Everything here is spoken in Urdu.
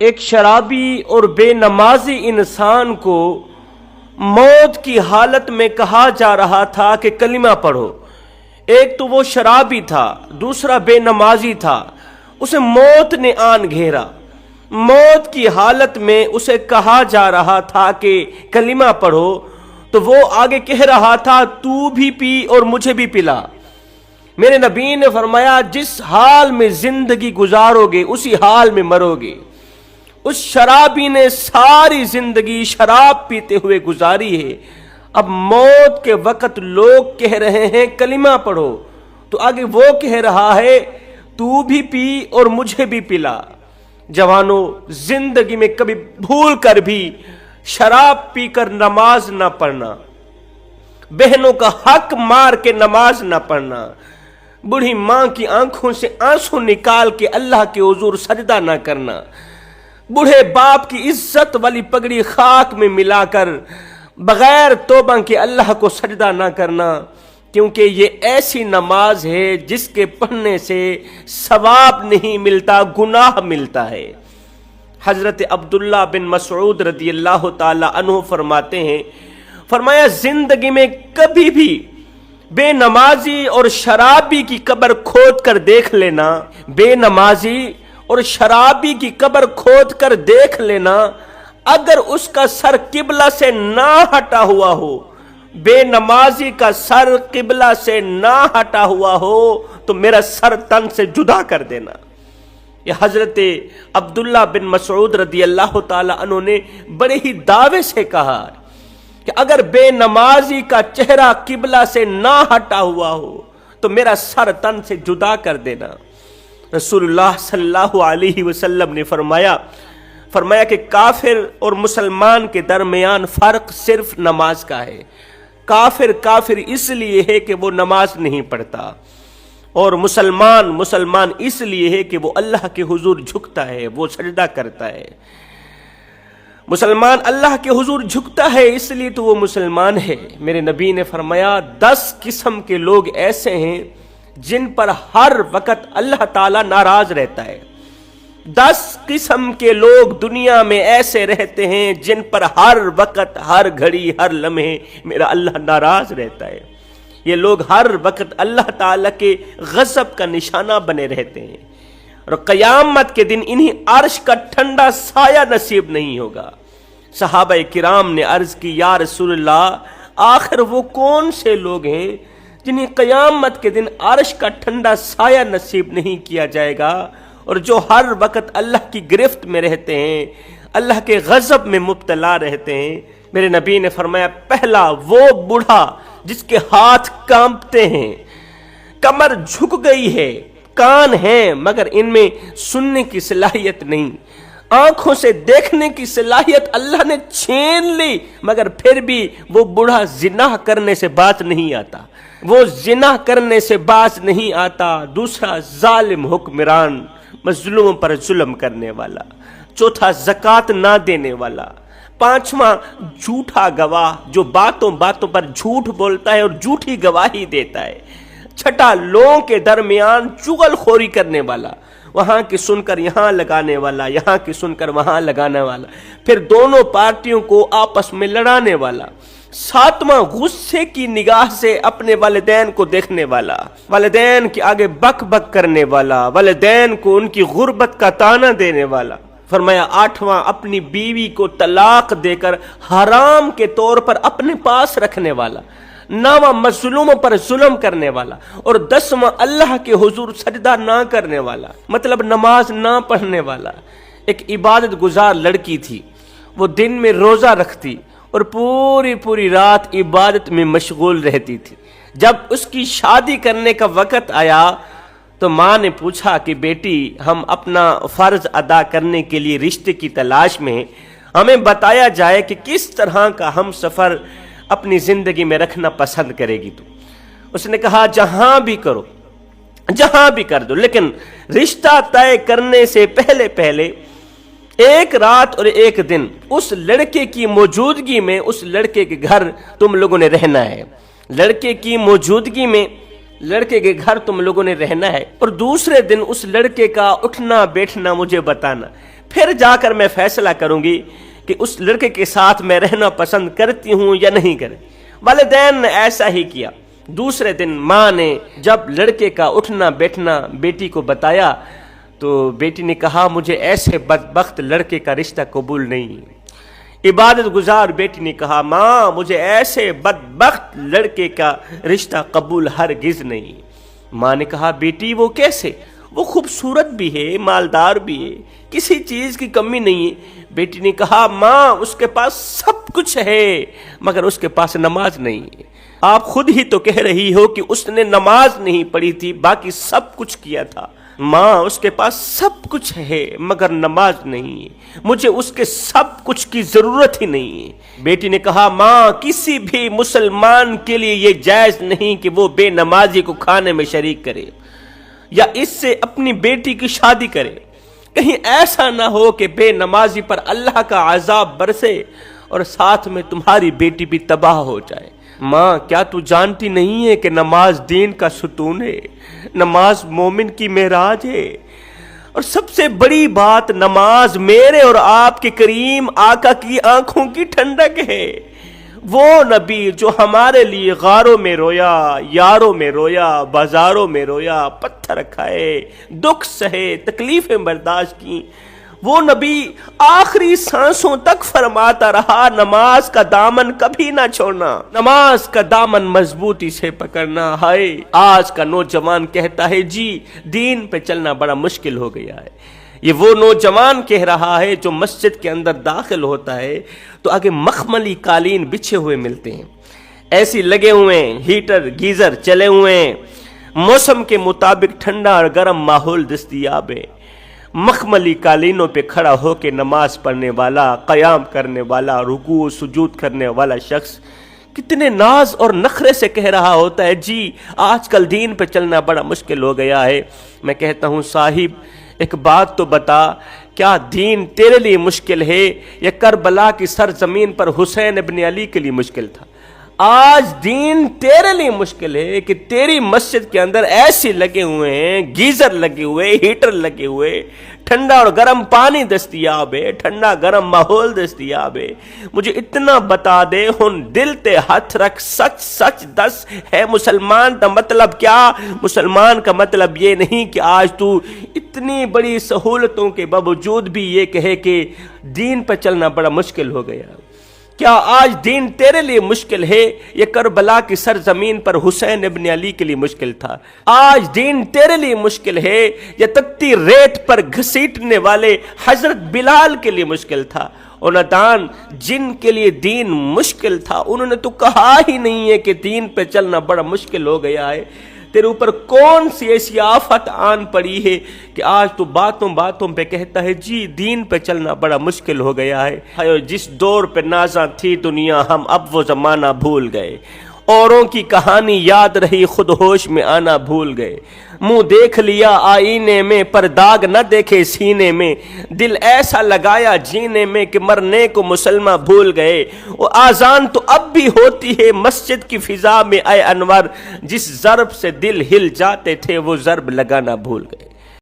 ایک شرابی اور بے نمازی انسان کو موت کی حالت میں کہا جا رہا تھا کہ کلمہ پڑھو. ایک تو وہ شرابی تھا، دوسرا بے نمازی تھا. اسے موت نے آن گھیرا. موت کی حالت میں اسے کہا جا رہا تھا کہ کلمہ پڑھو، تو وہ آگے کہہ رہا تھا تو بھی پی اور مجھے بھی پلا. میرے نبی نے فرمایا جس حال میں زندگی گزارو گے اسی حال میں مرو گے. اس شرابی نے ساری زندگی شراب پیتے ہوئے گزاری ہے. اب موت کے وقت لوگ کہہ رہے ہیں کلمہ پڑھو، تو آگے وہ کہہ رہا ہے تو بھی پی اور مجھے بھی پلا. جوانوں، زندگی میں کبھی بھول کر بھی شراب پی کر نماز نہ پڑھنا، بہنوں کا حق مار کے نماز نہ پڑھنا، بوڑھی ماں کی آنکھوں سے آنسو نکال کے اللہ کے حضور سجدہ نہ کرنا، بوڑھے باپ کی عزت والی پگڑی خاک میں ملا کر بغیر توبہ کے اللہ کو سجدہ نہ کرنا، کیونکہ یہ ایسی نماز ہے جس کے پڑھنے سے ثواب نہیں ملتا، گناہ ملتا ہے. حضرت عبداللہ بن مسعود رضی اللہ تعالی عنہ فرماتے ہیں، فرمایا زندگی میں کبھی بھی بے نمازی اور شرابی کی قبر کھود کر دیکھ لینا، بے نمازی اور شرابی کی قبر کھود کر دیکھ لینا، اگر اس کا سر قبلہ سے نہ ہٹا ہوا ہو، بے نمازی کا سر قبلہ سے نہ ہٹا ہوا ہو تو میرا سر تن سے جدا کر دینا. یہ حضرت عبداللہ بن مسعود رضی اللہ تعالی عنہ نے بڑے ہی دعوے سے کہا کہ اگر بے نمازی کا چہرہ قبلہ سے نہ ہٹا ہوا ہو تو میرا سر تن سے جدا کر دینا. رسول اللہ صلی اللہ علیہ وسلم نے فرمایا کہ کافر اور مسلمان کے درمیان فرق صرف نماز کا ہے. کافر اس لیے ہے کہ وہ نماز نہیں پڑھتا، اور مسلمان اس لیے ہے کہ وہ اللہ کے حضور جھکتا ہے، وہ سجدہ کرتا ہے. مسلمان اللہ کے حضور جھکتا ہے اس لیے تو وہ مسلمان ہے. میرے نبی نے فرمایا 10 قسم کے لوگ ایسے ہیں جن پر ہر وقت اللہ تعالیٰ ناراض رہتا ہے. 10 قسم کے لوگ دنیا میں ایسے رہتے ہیں جن پر ہر وقت، ہر گھڑی، ہر لمحے میرا اللہ ناراض رہتا ہے. یہ لوگ ہر وقت اللہ تعالیٰ کے غضب کا نشانہ بنے رہتے ہیں، اور قیامت کے دن انہیں عرش کا ٹھنڈا سایہ نصیب نہیں ہوگا. صحابہ کرام نے عرض کی یا رسول اللہ، آخر وہ کون سے لوگ ہیں جنہیں قیامت کے دن عرش کا ٹھنڈا سایہ نصیب نہیں کیا جائے گا، اور جو ہر وقت اللہ کی گرفت میں رہتے ہیں، اللہ کے غضب میں مبتلا رہتے ہیں؟ میرے نبی نے فرمایا پہلا وہ بوڑھا جس کے ہاتھ کانپتے ہیں، کمر جھک گئی ہے، کان ہیں مگر ان میں سننے کی صلاحیت نہیں، آنکھوں سے دیکھنے کی صلاحیت اللہ نے چھین لی، مگر پھر بھی وہ بوڑھا زنا کرنے سے باز نہیں آتا، وہ زنا کرنے سے باز نہیں آتا. دوسرا ظالم حکمران، مظلوموں پر ظلم کرنے والا. چوتھا زکوٰۃ نہ دینے والا. پانچواں جھوٹا گواہ جو باتوں پر جھوٹ بولتا ہے اور جھوٹی گواہی دیتا ہے. چھٹا لوگوں کے درمیان چغل خوری کرنے والا، وہاں کی سن کر یہاں لگانے والا، یہاں کی سن کر وہاں لگانے والا، پھر دونوں پارٹیوں کو آپس میں لڑانے والا. ساتواں غصے کی نگاہ سے اپنے والدین کو دیکھنے والا، والدین کے آگے بک بک کرنے والا، والدین کو ان کی غربت کا طعنہ دینے والا. فرمایا آٹھواں اپنی بیوی کو طلاق دے کر حرام کے طور پر اپنے پاس رکھنے والا. نواں مظلوموں پر ظلم کرنے والا. اور 10واں اللہ کے حضور سجدہ نہ کرنے والا، مطلب نماز نہ پڑھنے والا. ایک عبادت گزار لڑکی تھی، وہ دن میں روزہ رکھتی اور پوری رات عبادت میں مشغول رہتی تھی. جب اس کی شادی کرنے کا وقت آیا تو ماں نے پوچھا کہ بیٹی، ہم اپنا فرض ادا کرنے کے لیے رشتے کی تلاش میں ہیں، ہمیں بتایا جائے کہ کس طرح کا ہم سفر اپنی زندگی میں رکھنا پسند کرے گی تو. اس نے کہا جہاں بھی کرو، جہاں بھی کر دو، لیکن رشتہ طے کرنے سے پہلے ایک رات اور ایک دن اس لڑکے کی موجودگی میں اس لڑکے کے گھر تم لوگوں نے رہنا ہے. لڑکے کی موجودگی میں لڑکے کے گھر تم لوگوں نے رہنا ہے، اور دوسرے دن اس لڑکے کا اٹھنا بیٹھنا مجھے بتانا. پھر جا کر میں فیصلہ کروں گی کہ اس لڑکے کے ساتھ میں رہنا پسند کرتی ہوں یا نہیں کرتی۔ والدین نے ایسا ہی کیا۔ دوسرے دن ماں نے جب لڑکے کا اٹھنا بیٹھنا بیٹی کو بتایا تو بیٹی نے کہا مجھے ایسے بدبخت لڑکے کا رشتہ قبول نہیں۔ عبادت گزار بیٹی نے کہا ماں مجھے ایسے بدبخت لڑکے کا رشتہ قبول ہرگز نہیں۔ ماں نے کہا بیٹی وہ کیسے؟ وہ خوبصورت بھی ہے، مالدار بھی ہے، کسی چیز کی کمی نہیں ہے۔ بیٹی نے کہا ماں اس کے پاس سب کچھ ہے مگر اس کے پاس نماز نہیں ہے۔ آپ خود ہی تو کہہ رہی ہو کہ اس نے نماز نہیں پڑھی تھی، باقی سب کچھ کیا تھا۔ ماں اس کے پاس سب کچھ ہے مگر نماز نہیں ہے، مجھے اس کے سب کچھ کی ضرورت ہی نہیں ہے۔ بیٹی نے کہا ماں کسی بھی مسلمان کے لیے یہ جائز نہیں کہ وہ بے نمازی کو کھانے میں شریک کرے یا اس سے اپنی بیٹی کی شادی کرے۔ کہیں ایسا نہ ہو کہ بے نمازی پر اللہ کا عذاب برسے اور ساتھ میں تمہاری بیٹی بھی تباہ ہو جائے۔ ماں کیا تو جانتی نہیں ہے کہ نماز دین کا ستون ہے، نماز مومن کی معراج ہے، اور سب سے بڑی بات نماز میرے اور آپ کے کریم آقا کی آنکھوں کی ٹھنڈک ہے۔ وہ نبی جو ہمارے لیے غاروں میں رویا، یاروں میں رویا، بازاروں میں رویا، پتھر کھائے، دکھ سہے، تکلیفیں برداشت کی، وہ نبی آخری سانسوں تک فرماتا رہا نماز کا دامن کبھی نہ چھوڑنا، نماز کا دامن مضبوطی سے پکڑنا۔ ہائے آج کا نوجوان کہتا ہے جی دین پہ چلنا بڑا مشکل ہو گیا ہے۔ یہ وہ نوجوان کہہ رہا ہے جو مسجد کے اندر داخل ہوتا ہے تو آگے مخملی قالین بچھے ہوئے ملتے ہیں، ایسی لگے ہوئے ہیں، ہیٹر گیزر چلے ہوئے ہیں، موسم کے مطابق ٹھنڈا اور گرم ماحول دستیاب ہے۔ مخملی قالینوں پہ کھڑا ہو کے نماز پڑھنے والا، قیام کرنے والا، رکوع سجود کرنے والا شخص کتنے ناز اور نخرے سے کہہ رہا ہوتا ہے جی آج کل دین پہ چلنا بڑا مشکل ہو گیا ہے۔ میں کہتا ہوں صاحب ایک بات تو بتا، کیا دین تیرے لیے مشکل ہے یا کربلا کی سرزمین پر حسین ابن علی کے لیے مشکل تھا؟ آج دین تیرے لیے مشکل ہے کہ تیری مسجد کے اندر ایسے لگے ہوئے ہیں، گیزر لگے ہوئے، ہیٹر لگے ہوئے، ٹھنڈا اور گرم پانی دستیاب ہے، ٹھنڈا گرم ماحول دستیاب ہے۔ مجھے اتنا بتا دے ہن دل تے ہاتھ رکھ، سچ سچ دس ہے مسلمان کا مطلب کیا؟ مسلمان کا مطلب یہ نہیں کہ آج تو اتنی بڑی سہولتوں کے باوجود بھی یہ کہے کہ دین پہ چلنا بڑا مشکل ہو گیا۔ کیا آج دین تیرے لیے مشکل ہے یہ کربلا کی سرزمین پر حسین ابن علی کے لیے مشکل تھا؟ آج دین تیرے لیے مشکل ہے یہ تتی ریت پر گھسیٹنے والے حضرت بلال کے لیے مشکل تھا؟ اور نادان جن کے لیے دین مشکل تھا انہوں نے تو کہا ہی نہیں ہے کہ دین پہ چلنا بڑا مشکل ہو گیا ہے۔ تیرے اوپر کون سی ایسی آفت آن پڑی ہے کہ آج تو باتوں باتوں پہ کہتا ہے جی دین پہ چلنا بڑا مشکل ہو گیا ہے۔ جس دور پہ نازاں تھی دنیا ہم اب وہ زمانہ بھول گئے، اوروں کی کہانی یاد رہی خود ہوش میں آنا بھول گئے، منہ دیکھ لیا آئینے میں پر داغ نہ دیکھے سینے میں، دل ایسا لگایا جینے میں کہ مرنے کو مسلمہ بھول گئے۔ وہ آذان تو اب بھی ہوتی ہے مسجد کی فضا میں اے انور، جس ضرب سے دل ہل جاتے تھے وہ ضرب لگانا بھول گئے۔